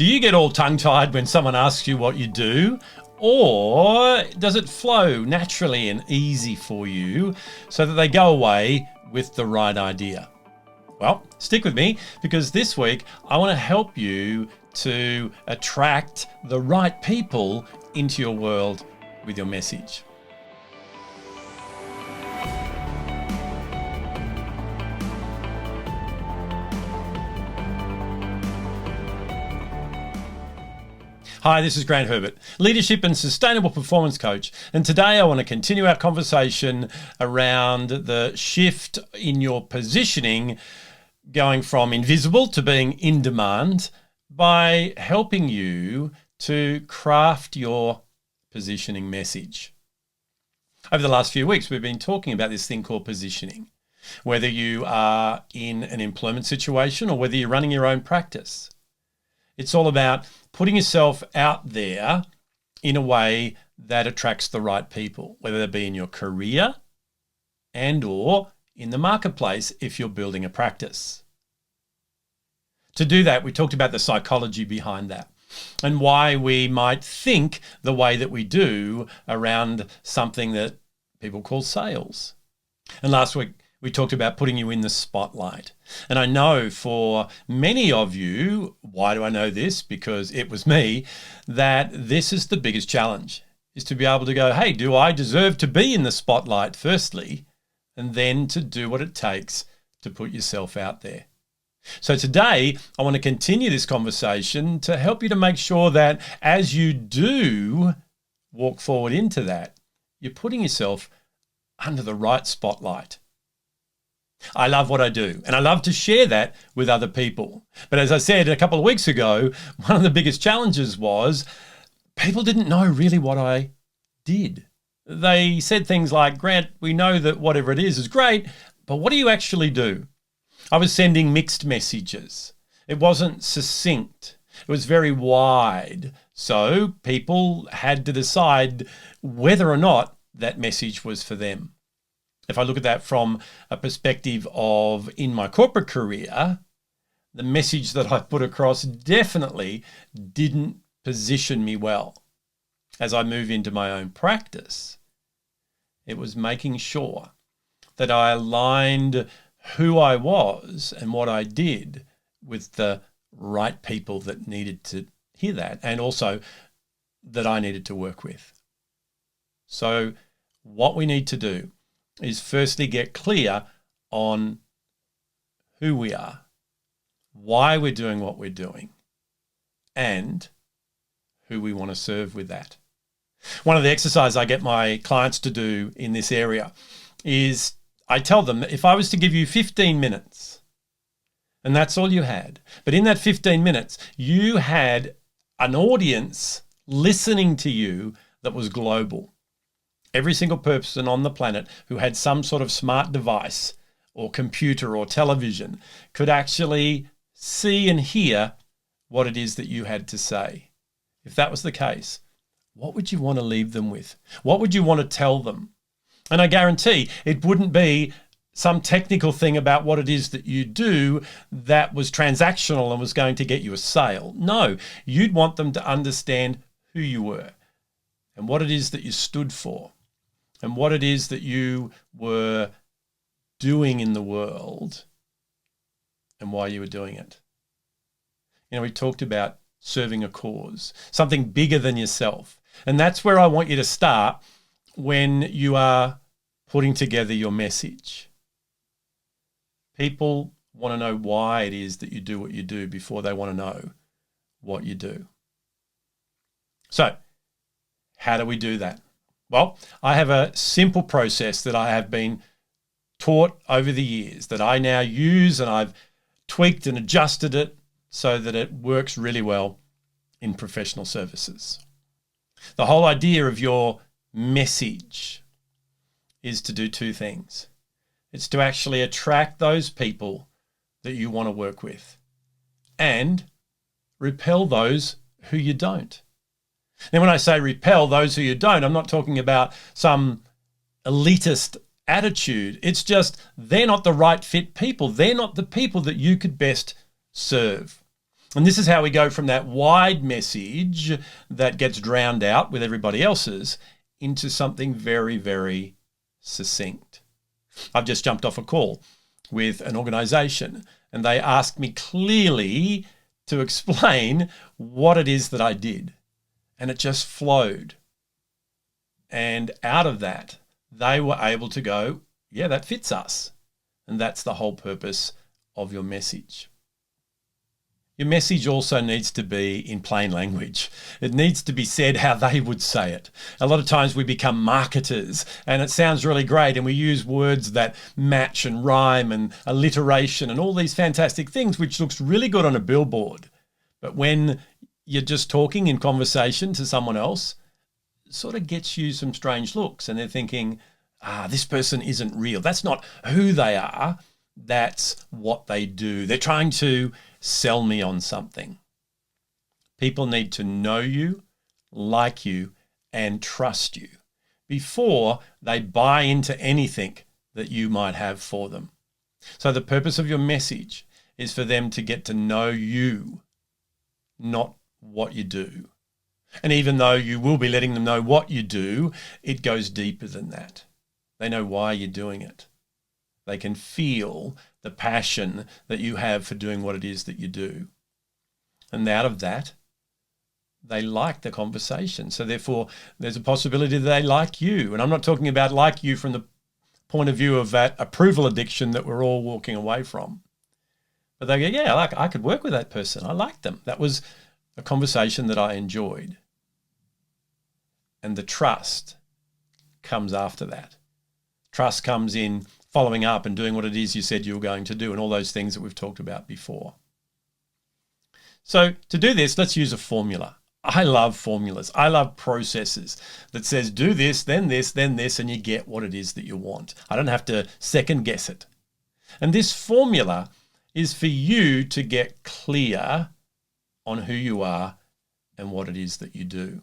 Do you get all tongue-tied when someone asks you what you do? Or does it flow naturally and easy for you so that they go away with the right idea? Well, stick with me, because this week I want to help you to attract the right people into your world with your message. Hi, this is Grant Herbert, leadership and sustainable performance coach. And today I want to continue our conversation around the shift in your positioning, going from invisible to being in demand, by helping you to craft your positioning message. Over the last few weeks, we've been talking about this thing called positioning, whether you are in an employment situation or whether you're running your own practice. It's all about putting yourself out there in a way that attracts the right people, whether that be in your career and or in the marketplace if you're building a practice. To do that, we talked about the psychology behind that and why we might think the way that we do around something that people call sales. And last week, we talked about putting you in the spotlight. And I know for many of you, why do I know this? Because it was me, that this is the biggest challenge, is to be able to go, hey, do I deserve to be in the spotlight firstly, and then to do what it takes to put yourself out there. So today, I want to continue this conversation to help you to make sure that as you do walk forward into that, you're putting yourself under the right spotlight. I love what I do, and I love to share that with other people. But as I said a couple of weeks ago, one of the biggest challenges was people didn't know really what I did. They said things like, Grant, we know that whatever it is great, but what do you actually do? I was sending mixed messages. It wasn't succinct. It was very wide. So people had to decide whether or not that message was for them. If I look at that from a perspective of in my corporate career, the message that I put across definitely didn't position me well. As I move into my own practice, it was making sure that I aligned who I was and what I did with the right people that needed to hear that, and also that I needed to work with. So what we need to do is firstly get clear on who we are, why we're doing what we're doing, and who we want to serve with that. One of the exercises I get my clients to do in this area is I tell them that if I was to give you 15 minutes, and that's all you had, but in that 15 minutes, you had an audience listening to you that was global. Every single person on the planet who had some sort of smart device or computer or television could actually see and hear what it is that you had to say. If that was the case, what would you want to leave them with? What would you want to tell them? And I guarantee it wouldn't be some technical thing about what it is that you do that was transactional and was going to get you a sale. No, you'd want them to understand who you were and what it is that you stood for, and what it is that you were doing in the world and why you were doing it. You know, we talked about serving a cause, something bigger than yourself. And that's where I want you to start when you are putting together your message. People want to know why it is that you do what you do before they want to know what you do. So, how do we do that? Well, I have a simple process that I have been taught over the years that I now use, and I've tweaked and adjusted it so that it works really well in professional services. The whole idea of your message is to do two things. It's to actually attract those people that you want to work with and repel those who you don't. Now, when I say repel those who you don't, I'm not talking about some elitist attitude. It's just they're not the right fit people. They're not the people that you could best serve. And this is how we go from that wide message that gets drowned out with everybody else's into something very, very succinct. I've just jumped off a call with an organization and they asked me clearly to explain what it is that I did. And it just flowed. And out of that, they were able to go, yeah, that fits us. And that's the whole purpose of your message. Your message also needs to be in plain language. It needs to be said how they would say it. A lot of times we become marketers and it sounds really great and we use words that match and rhyme and alliteration and all these fantastic things, which looks really good on a billboard. But when you're just talking in conversation to someone else, it sort of gets you some strange looks and they're thinking, this person isn't real. That's not who they are. That's what they do. They're trying to sell me on something. People need to know you, like you, and trust you before they buy into anything that you might have for them. So the purpose of your message is for them to get to know you, not what you do. And even though you will be letting them know what you do, it goes deeper than that. They know why you're doing it. They can feel the passion that you have for doing what it is that you do. And out of that, they like the conversation. So therefore, there's a possibility that they like you. And I'm not talking about like you from the point of view of that approval addiction that we're all walking away from. But they go, yeah, I could work with that person. I like them. That was a conversation that I enjoyed. And the trust comes after that. Trust comes in following up and doing what it is you said you were going to do and all those things that we've talked about before. So to do this, let's use a formula. I love formulas. I love processes that says do this, then this, then this, and you get what it is that you want. I don't have to second guess it. And this formula is for you to get clear on who you are and what it is that you do.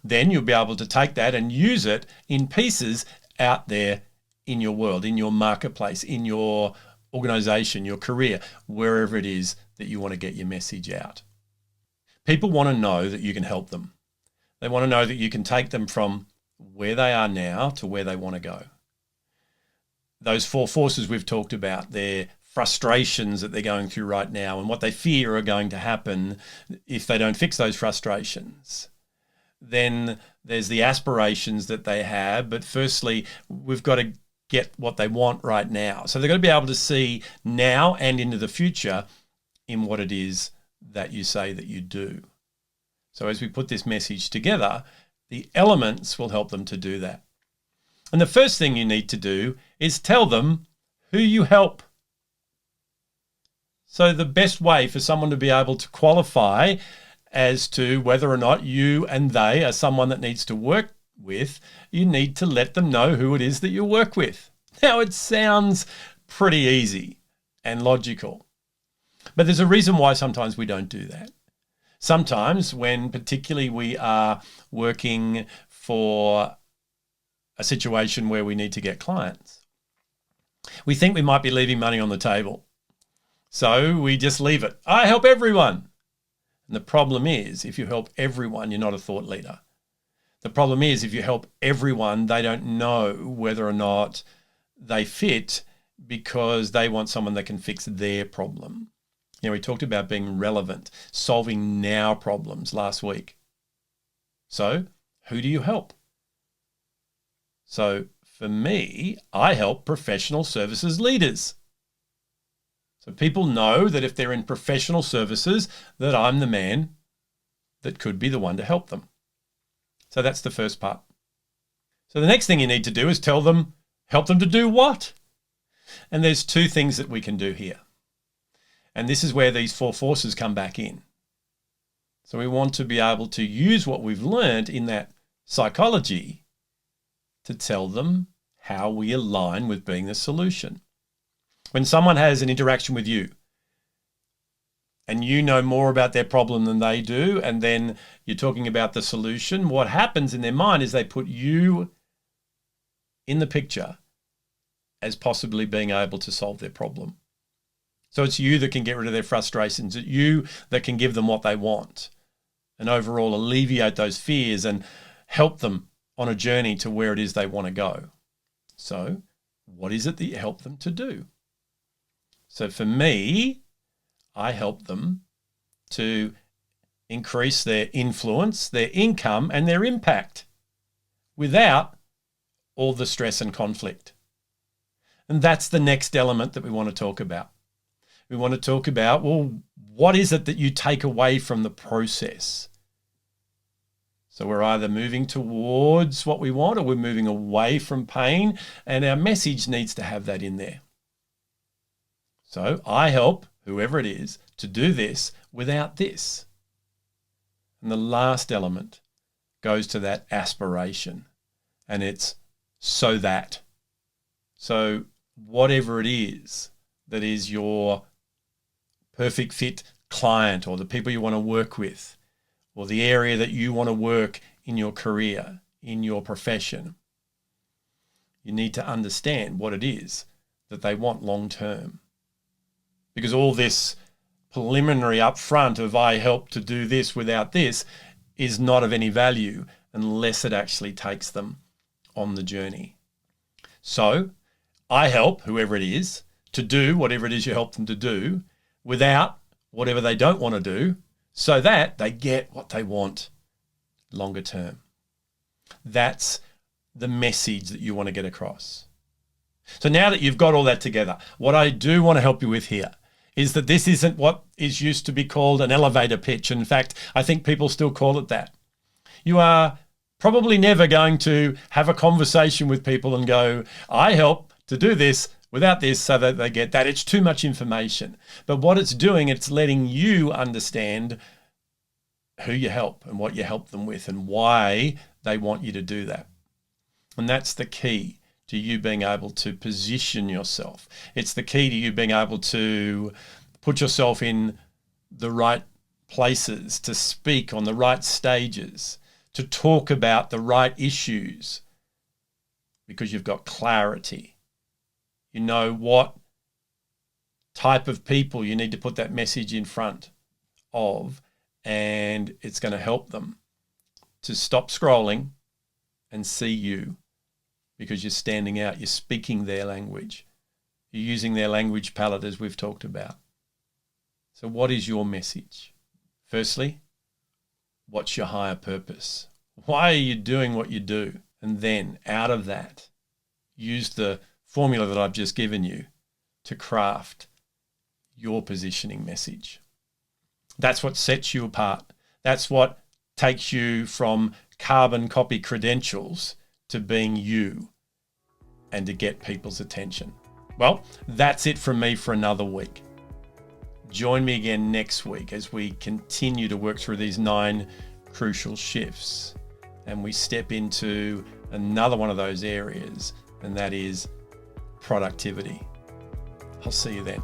Then you'll be able to take that and use it in pieces out there in your world, in your marketplace, in your organization, your career, wherever it is that you want to get your message out. People want to know that you can help them. They want to know that you can take them from where they are now to where they want to go. Those 4 forces we've talked about, their frustrations that they're going through right now and what they fear are going to happen if they don't fix those frustrations. Then there's the aspirations that they have. But firstly, we've got to get what they want right now. So they've got to be able to see now and into the future in what it is that you say that you do. So as we put this message together, the elements will help them to do that. And the first thing you need to do is tell them who you help. So the best way for someone to be able to qualify as to whether or not you and they are someone that needs to work with, you need to let them know who it is that you work with. Now, it sounds pretty easy and logical, but there's a reason why sometimes we don't do that. Sometimes when particularly we are working for a situation where we need to get clients, we think we might be leaving money on the table. So we just leave it. I help everyone. And the problem is, if you help everyone, you're not a thought leader. The problem is, if you help everyone, they don't know whether or not they fit because they want someone that can fix their problem. You know, we talked about being relevant, solving now problems last week. So who do you help? So for me, I help professional services leaders. So people know that if they're in professional services, that I'm the man that could be the one to help them. So that's the first part. So the next thing you need to do is help them to do what? And there's 2 things that we can do here. And this is where these 4 forces come back in. So we want to be able to use what we've learned in that psychology to tell them how we align with being the solution. When someone has an interaction with you and you know more about their problem than they do, and then you're talking about the solution, what happens in their mind is they put you in the picture as possibly being able to solve their problem. So it's you that can get rid of their frustrations. It's you that can give them what they want and overall alleviate those fears and help them on a journey to where it is they want to go. So what is it that you help them to do? So for me, I help them to increase their influence, their income, and their impact without all the stress and conflict. And that's the next element that we want to talk about. We want to talk about, well, what is it that you take away from the process? So we're either moving towards what we want or we're moving away from pain, and our message needs to have that in there. So I help whoever it is to do this without this. And the last element goes to that aspiration, and it's so that. So whatever it is that is your perfect fit client or the people you want to work with or the area that you want to work in your career, in your profession, you need to understand what it is that they want long term. Because all this preliminary upfront of I help to do this without this is not of any value unless it actually takes them on the journey. So I help whoever it is to do whatever it is you help them to do without whatever they don't want to do, so that they get what they want longer term. That's the message that you want to get across. So now that you've got all that together, what I do want to help you with here is that this isn't what is used to be called an elevator pitch. In fact, I think people still call it that. You are probably never going to have a conversation with people and go, I help to do this without this so that they get that. It's too much information. But what it's doing, it's letting you understand who you help and what you help them with and why they want you to do that. And that's the key to you being able to position yourself. It's the key to you being able to put yourself in the right places, to speak on the right stages, to talk about the right issues, because you've got clarity. You know what type of people you need to put that message in front of, and it's going to help them to stop scrolling and see you, because you're standing out, you're speaking their language, you're using their language palette as we've talked about. So what is your message? Firstly, what's your higher purpose? Why are you doing what you do? And then out of that, use the formula that I've just given you to craft your positioning message. That's what sets you apart. That's what takes you from carbon copy credentials to being you and to get people's attention. Well, that's it from me for another week. Join me again next week as we continue to work through these 9 crucial shifts and we step into another one of those areas, and that is productivity. I'll see you then.